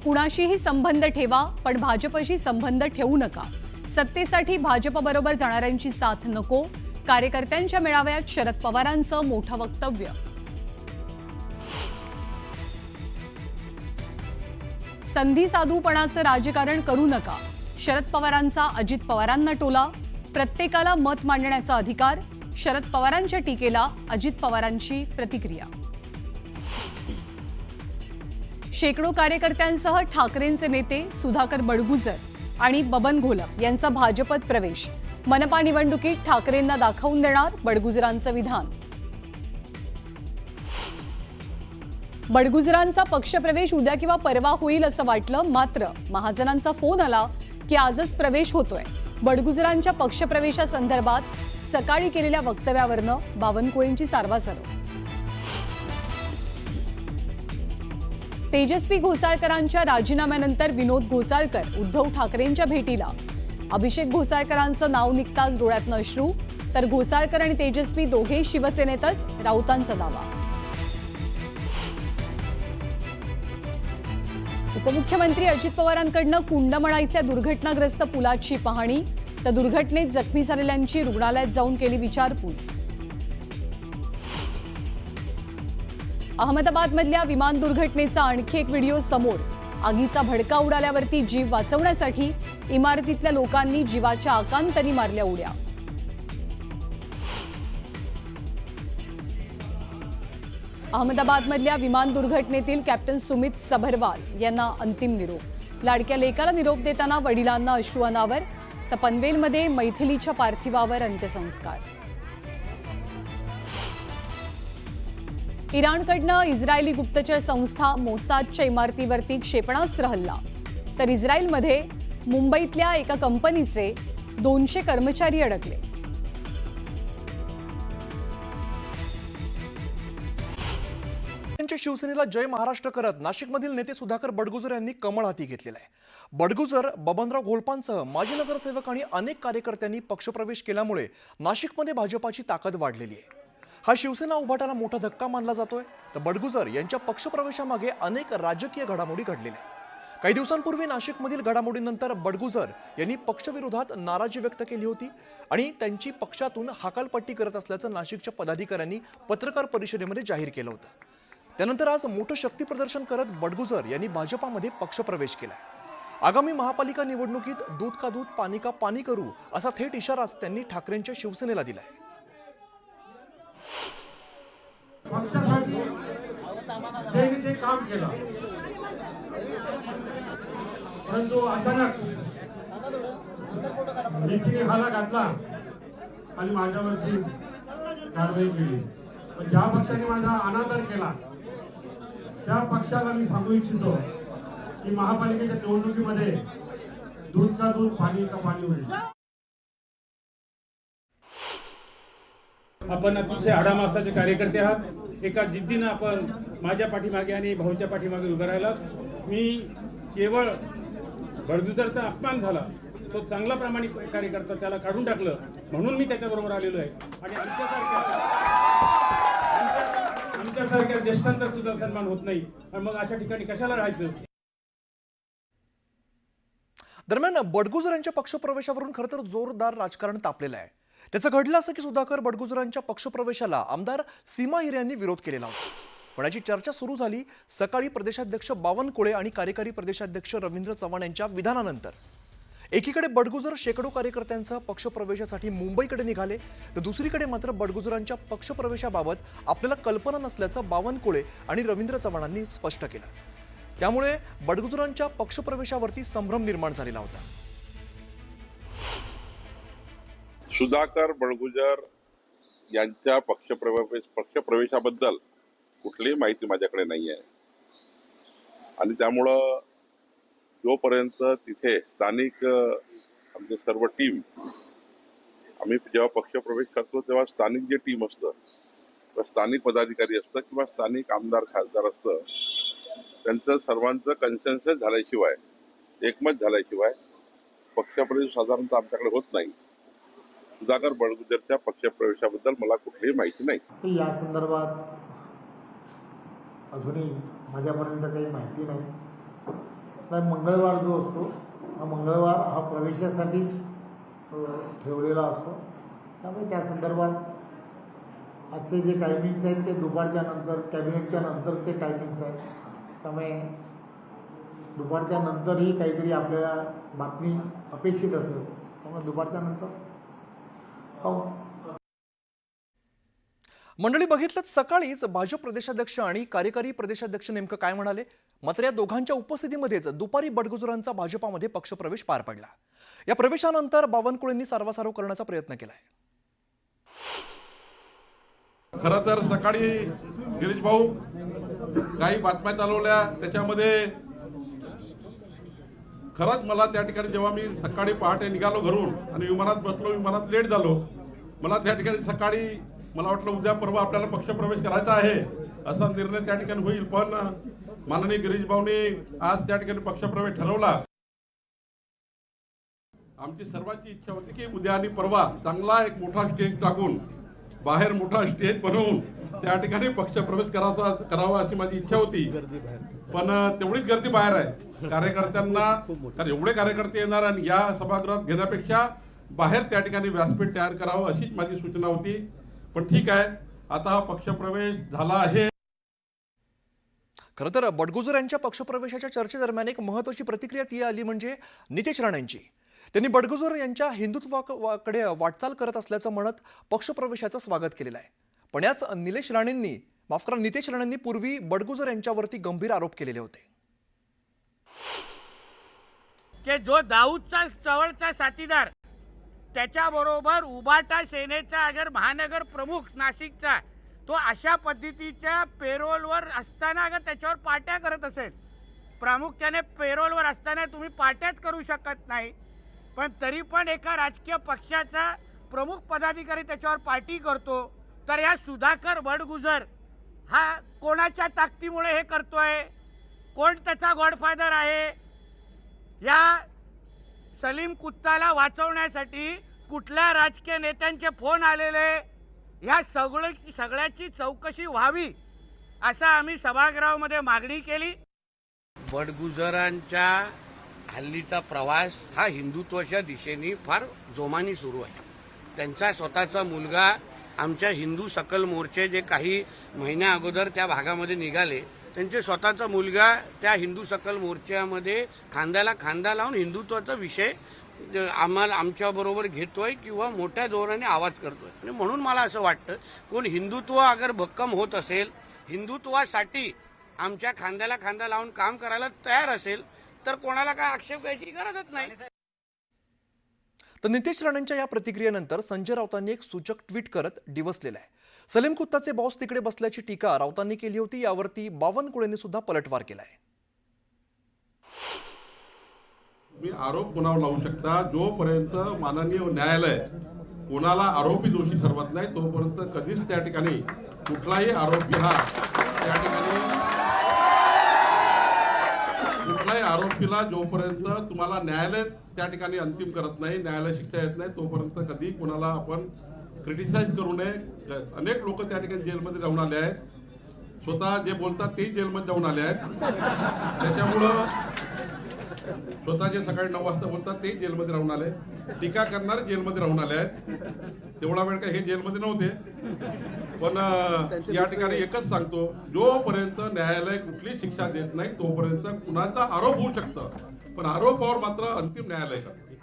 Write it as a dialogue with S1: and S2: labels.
S1: कुणाशीही संबंध ठेवा, पण भाजपशी संबंध ठेवू नका. सत्तेसाठी भाजपबरोबर जाणाऱ्यांची साथ नको. कार्यकर्त्यांच्या मेळाव्यात शरद पवारांचं मोठं वक्तव्य. संधी साधूपणाचं राजकारण करू नका. शरद पवारांचा अजित पवारांना टोला. प्रत्येकाला मत मांडण्याचा अधिकार. शरद पवारांच्या टीकेला अजित पवारांची प्रतिक्रिया. शेकडो कार्यकर्त्यांसह ठाकरेंचे नेते सुधाकर बडगुजर आणि बबन घोलप यांचा भाजपत प्रवेश. मनपा निवडणुकीत ठाकरेंना दाखवून देणार, बडगुजरांचं विधान. बडगुजरांचा पक्षप्रवेश उद्या किंवा परवा होईल असं वाटलं, मात्र महाजनांचा फोन आला की आजच प्रवेश होतोय. बडगुजरांच्या पक्षप्रवेशासंदर्भात सकाळी केलेल्या वक्तव्यावरनं बावनकुळेंची सारवासारव. तेजस्वी घोसाळकरांच्या राजीनाम्यानंतर विनोद घोसाळकर उद्धव ठाकरेंच्या भेटीला. अभिषेक घोसाळकरांचं नाव निघताच डोळ्यातनं अश्रू, तर घोसाळकर आणि तेजस्वी दोघे शिवसेनेतच, राऊतांचा दावा. उपमुख्यमंत्री अजित पवारांकडनं कुंडमळा इथल्या दुर्घटनाग्रस्त पुलाची पाहणी, तर दुर्घटनेत जखमी झालेल्यांची रुग्णालयात जाऊन केली विचारपूस. अहमदाबादमधल्या विमान दुर्घटनेचा आणखी एक व्हिडिओ समोर. आगीचा भडका उडाल्यावरती जीव वाचवण्यासाठी इमारतीतल्या लोकांनी जीवाच्या आकांतनी मारल्या उड्या. अहमदाबादमधल्या विमान दुर्घटनेतील कॅप्टन सुमित सबरवाल यांना अंतिम निरोप. लाडक्या लेकाला निरोप देताना वडिलांना अश्रू अनावर, तर पनवेलमध्ये मैथिलीच्या पार्थिवावर अंत्यसंस्कार. इराणकडनं इस्रायली गुप्तचर संस्था मोसादच्या इमारतीवरती क्षेपणास्त्र हल्ला, तर इस्रायलमध्ये मुंबईतल्या एका कंपनीचे 200 कर्मचारी अडकले.
S2: शिवसेनेला जय महाराष्ट्र करत नाशिकमधील नेते सुधाकर बडगुजर यांनी कमळ हाती घेतलेला आहे. बडगुजर, बबनराव घोलपांसह माजी नगरसेवक आणि अनेक कार्यकर्त्यांनी पक्षप्रवेश केल्यामुळे नाशिकमध्ये भाजपाची ताकद वाढलेली आहे. हा शिवसेना उभाटाला मोठा धक्का मानला जातोय. तर बडगुजर यांच्या पक्षप्रवेशामागे अनेक राजकीय घडामोडी घडलेल्या आहेत. काही दिवसांपूर्वी नाशिकमधील घडामोडीनंतर बडगुजर यांनी पक्षविरोधात नाराजी व्यक्त केली होती आणि त्यांची पक्षातून हकालपट्टी करत असल्याचं नाशिकच्या पदाधिकाऱ्यांनी पत्रकार परिषदेमध्ये जाहीर केलं होतं. त्यानंतर आज मोठं शक्ती प्रदर्शन करत बडगुजर यांनी भाजपामध्ये पक्षप्रवेश केलाय. आगामी महापालिका निवडणुकीत दूध का दूध, पाणी का पाणी करू असा थेट इशाराच त्यांनी ठाकरेंच्या शिवसेनेला दिलाय.
S3: पक्षासाठी ज्यांनी ते काम केलं, परंतु अचानक नीतीने हाला घातला आणि माझ्यावरती कारवाई केली. पण ज्या पक्षाने माझा अनादर केला त्या पक्षाला मी सांगू इच्छितो की महापालिकेच्या निवडणुकीमध्ये दूध का दूध, पाणी का पाणी होईल.
S4: आपण अतिशय आडामासाचे कार्यकर्ते आहात. एका जिद्दीनं आपण माझ्या पाठीमागे आणि भाऊच्या पाठीमागे उभं राहिला. मी केवळ बडगुजरचा अपमान झाला, तो चांगला प्रामाणिक कार्यकर्ता, त्याला काढून टाकलं म्हणून मी त्याच्याबरोबर आलेलो आहे. आणि आमच्यासारख्या ज्येष्ठांचा सुद्धा सन्मान होत नाही, आणि मग अशा ठिकाणी कशाला राहायचं.
S2: दरम्यान बडगुजर यांच्या पक्षप्रवेशावरून खरं तर जोरदार राजकारण तापलेलं आहे. त्याचं घडलं असं की सुधाकर बडगुजरांच्या पक्षप्रवेशाला आमदार सीमा हिरे यांनी विरोध केलेला होता. पण याची चर्चा सुरू झाली सकाळी प्रदेशाध्यक्ष बावनकुळे आणि कार्यकारी प्रदेशाध्यक्ष रवींद्र चव्हाण यांच्या विधानानंतर. एकीकडे बडगुजर शेकडो कार्यकर्त्यांसह पक्षप्रवेशासाठी मुंबईकडे निघाले, तर दुसरीकडे मात्र बडगुजरांच्या पक्षप्रवेशाबाबत आपल्याला कल्पना नसल्याचं बावनकुळे आणि रवींद्र चव्हाणांनी स्पष्ट केलं. त्यामुळे बडगुजरांच्या पक्षप्रवेशावरती संभ्रम निर्माण झालेला होता.
S5: सुधाकर बडगुजर यांच्या पक्षप्रवेशाबद्दल कुठलीही माहिती माझ्याकडे नाही आहे. आणि त्यामुळं जोपर्यंत तिथे स्थानिक आमचे सर्व टीम, आम्ही जेव्हा पक्षप्रवेश करतो तेव्हा स्थानिक जे टीम असतं किंवा स्थानिक पदाधिकारी असतं किंवा स्थानिक आमदार खासदार असतं, त्यांचं सर्वांचं कन्सेन्सस झाल्याशिवाय, एकमत झाल्याशिवाय पक्षप्रवेश साधारणतः आमच्याकडे होत नाही. सुधाकर बडगुजरच्या पक्षप्रवेशाबद्दल मला कुठलीही माहिती नाही.
S6: या संदर्भात अजूनही माझ्यापर्यंत काही माहिती नाही. नाही, मंगळवार जो असतो हा मंगळवार हा प्रवेशासाठीच ठेवलेला असतो. त्यामुळे त्या संदर्भात आजचे जे टायमिंग्स आहेत ते दुपारच्या नंतर कॅबिनेटच्या नंतरचे टायमिंग्स आहेत. त्यामुळे दुपारच्या नंतरही काहीतरी आपल्याला बातमी अपेक्षित असेल, त्यामुळे दुपारच्या नंतर पाहू.
S2: मंडळी, बघितलं सकाळीच भाजप प्रदेशाध्यक्ष आणि कार्यकारी प्रदेशाध्यक्ष नेमकं काय म्हणाले. मात्र या दोघांच्या उपस्थितीमध्येच दुपारी बडगुजरांचा भाजपामध्ये पक्षप्रवेश पार पडला. या प्रवेशानंतर बावनकुळेंनी सारवासारव करण्याचा प्रयत्न केलाय.
S7: खरं तर सकाळी गिरीश भाऊ काही बातम्या चालवल्या, त्याच्यामध्ये खरंच मला त्या ठिकाणी जेव्हा मी सकाळी पहाटे निघालो घरून आणि विमानात बसलो, विमानात लेट झालो, मला त्या ठिकाणी सकाळी मला वाटलं उद्या परवा आपल्याला पक्षप्रवेश करायचा आहे असा निर्णय त्या ठिकाणी होईल. पण माननीय गिरीश भाऊनी आज त्या ठिकाणी पक्षप्रवेश ठरवला. आमची सर्वांची इच्छा होती की उद्या आणि परवा चांगला एक मोठा स्टेज टाकून, बाहेर मोठा स्टेज बनवून त्या ठिकाणी पक्षप्रवेश करावा अशी माझी इच्छा होती. पण तेवढीच गर्दी बाहेर आहे कार्यकर्त्यांना, कारण एवढे कार्यकर्ते येणार आणि या सभागृहात घेण्यापेक्षा बाहेर त्या ठिकाणी व्यासपीठ तयार करावं अशीच माझी सूचना होती. पण ठीक आहे, आता हा पक्षप्रवेश झाला आहे.
S2: खरं तर बडगुजर यांच्या पक्षप्रवेशाच्या चर्चेदरम्यान एक महत्वाची प्रतिक्रिया ती आली म्हणजे नितेश राणेंची. त्यांनी बडगुजर यांच्या हिंदुत्वाकडे वाटचाल करत असल्याचं म्हणत पक्षप्रवेशाचं स्वागत केलेलं आहे. पण याच नितेश राणेंनी पूर्वी बडगुजर यांच्यावरती गंभीर आरोप केलेले होते
S8: की जो दाऊदचा जवळचा साथीदार, त्याच्याबरोबर उबाटा सेनेचा अगर महानगर प्रमुख नाशिकचा, तो अशा पद्धतीच्या पेरोलवर असताना अगर त्याच्यावर पार्ट्या करत असेल, प्रामुख्याने पेरोलवर असताना तुम्ही पार्ट्याच करू शकत नाही, पण तरी पण एका राजकीय पक्षाचा प्रमुख पदाधिकारी त्याच्यावर पार्टी करतो, तर या सुधाकर बडगुजर हा कोणाच्या ताकदीमुळे हे करतोय? कोण त्याचा गॉडफादर आहे? या सलीम कुत्ताला वाचवण्यासाठी कुठल्या राजकीय नेत्यांचे फोन आलेले, ह्या सगळ्याची चौकशी व्हावी असं आम्ही सभागृहामध्ये मागणी केली.
S9: बडगुजरांच्या हल्लीचा प्रवास हा हिंदुत्वाच्या दिशेने फार जोमाने सुरू आहे. त्यांचा स्वतःचा मुलगा आमच्या हिंदू सकल मोर्चे जे काही महिन्या अगोदर त्या भागामध्ये निघाले, त्यांचे स्वतःचा मुलगा त्या हिंदू सकल मोर्चामध्ये खांद्याला खांदा लावून हिंदुत्वाचा विषय आमच्याबरोबर घेतोय किंवा मोठ्या जोराने आवाज करतोय. आणि म्हणून मला असं वाटतं, कोण हिंदुत्व अगर भक्कम होत असेल, हिंदुत्वासाठी आमच्या खांद्याला खांदा लावून काम करायला तयार असेल, तर कोणाला काय आक्षेप घ्यायची गरजच नाही.
S2: तर नितेश राणेंच्या या प्रतिक्रियेनंतर संजय राऊतांनी एक सूचक ट्विट करत डिवसलेलं आहे. सलीम कुत्ताचे बॉस तिकडे बसल्याची टीका राऊतांनी केली होती. यावरती बावनकुळेंनी सुद्धा पलटवार केलाय.
S7: मी आरोप कोणावर लावू शकता, जोपर्यंत माननीय न्यायालय कोणाला आरोपी दोषी ठरवत नाही तोपर्यंत कधीच त्या ठिकाणी कुठलाही आरोपी हा त्या ठिकाणी कुठल्याही आरोपीला जोपर्यंत तुम्हाला न्यायालय त्या ठिकाणी अंतिम करत नाही, न्यायालय शिक्षा येत नाही, तोपर्यंत कधी कोणाला आपण क्रिटिसाइज करू नये. अनेक लोक त्या ठिकाणी जेलमध्ये जाऊन आले आहेत, स्वतः जे बोलतात ते जेलमध्ये जाऊन आले आहेत. त्याच्यामुळं स्वतः जे सकाळी 9 वाजता बोलतात ते जेलमध्ये राहून आले, टीका करणारे जेलमध्ये राहून आले आहेत. तेवढा वेळ काय हे जेलमध्ये नव्हते. पण या ठिकाणी एकच सांगतो, जोपर्यंत न्यायालय कुठली शिक्षा देत नाही तोपर्यंत कुणाचा आरोप होऊ शकतं, पण आरोपावर मात्र अंतिम न्यायालय करतं.